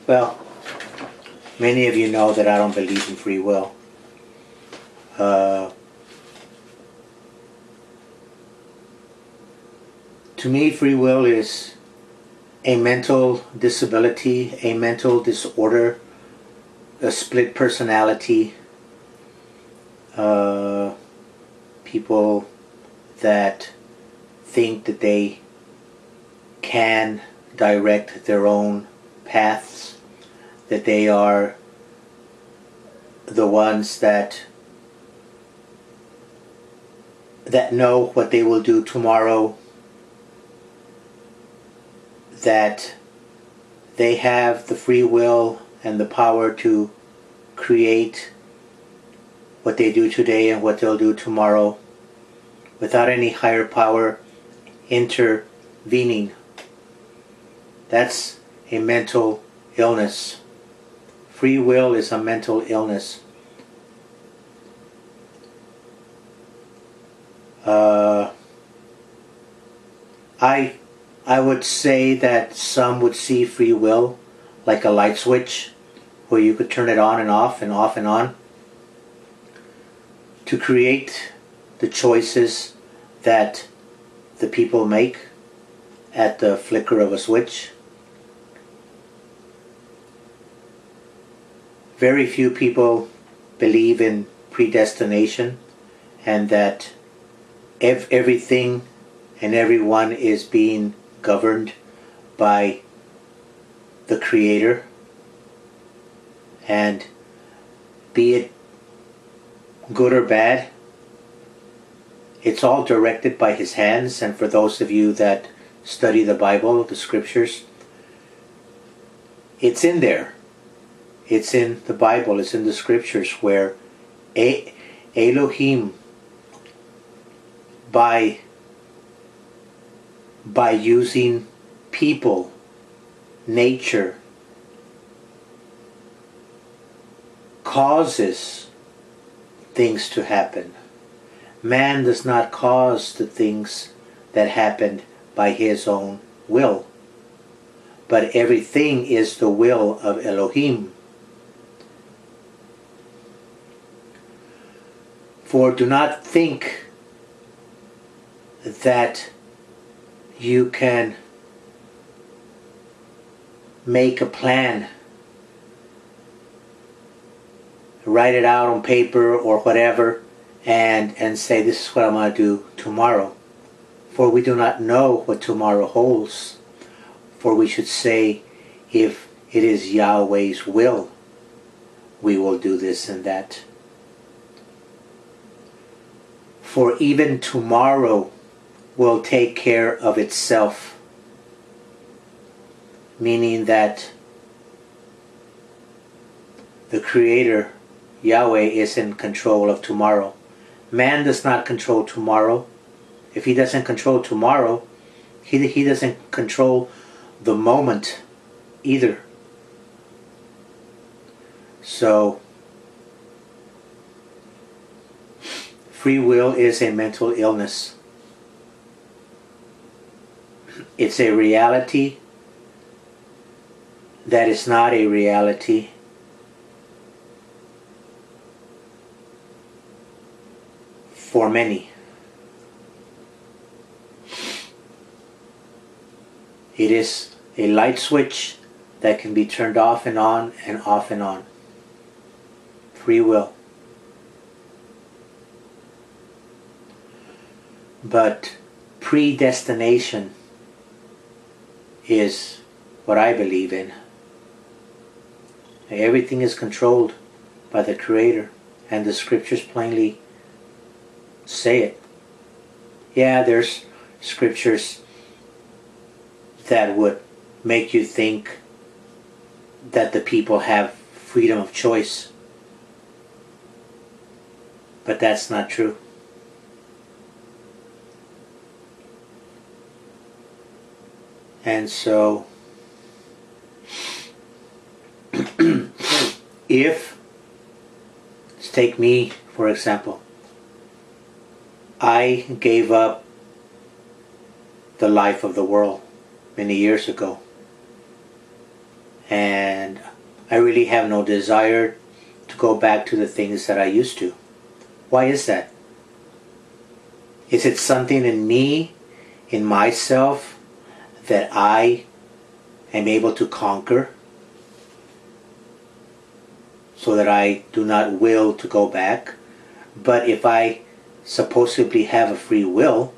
Well, many of you know that I don't believe in free will. To me, free will is a mental disability, a mental disorder, a split personality. People that think that they can direct their own paths, that they are the ones that know what they will do tomorrow, that they have the free will and the power to create what they do today and what they'll do tomorrow without any higher power intervening. That's a mental illness. Free will is a mental illness. I would say that some would see free will like a light switch where you could turn it on and off and off and on to create the choices that the people make at the flicker of a switch. Very few people believe in predestination and that everything and everyone is being governed by the Creator, and be it good or bad, it's all directed by His hands. And for those of you that study the Bible, the Scriptures, it's in there. It's in the Bible, it's in the Scriptures, where Elohim, by using people, nature, causes things to happen. Man does not cause the things that happened by his own will, but everything is the will of Elohim. For do not think that you can make a plan, write it out on paper or whatever, and say, this is what I'm going to do tomorrow. For we do not know what tomorrow holds. For we should say, if it is Yahweh's will, we will do this and that. For even tomorrow will take care of itself. Meaning that the Creator, Yahweh, is in control of tomorrow. Man does not control tomorrow. If he doesn't control tomorrow, he doesn't control the moment either. So, free will is a mental illness. It's a reality that is not a reality. For many. It is a light switch that can be turned off and on and off and on. Free will. But predestination is what I believe in. Everything is controlled by the Creator, and the Scriptures plainly say it. Yeah, there's Scriptures that would make you think that the people have freedom of choice. But that's not true. And so, if, let's take me for example, I gave up the life of the world many years ago. And I really have no desire to go back to the things that I used to. Why is that? Is it something in me, in myself, that I am able to conquer so that I do not will to go back? But if I supposedly have a free will,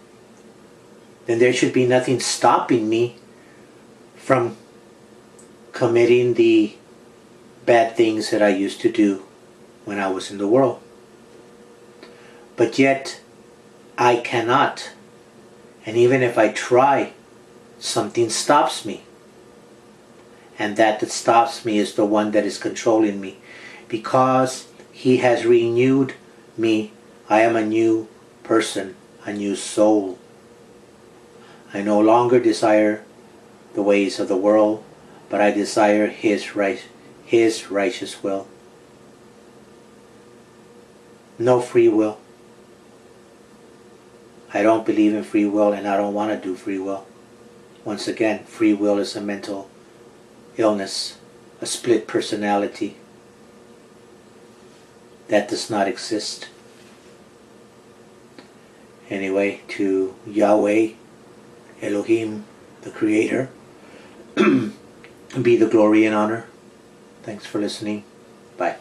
then there should be nothing stopping me from committing the bad things that I used to do when I was in the world. But yet, I cannot. And even if I try, something stops me. And that stops me is the one that is controlling me. Because He has renewed me, I am a new person, a new soul. I no longer desire the ways of the world, but I desire His righteous will. No free will. I don't believe in free will, and I don't want to do free will. Once again, free will is a mental illness, a split personality. That does not exist. Anyway, to Yahweh, Elohim, the Creator, be the glory and honor. Thanks for listening. Bye.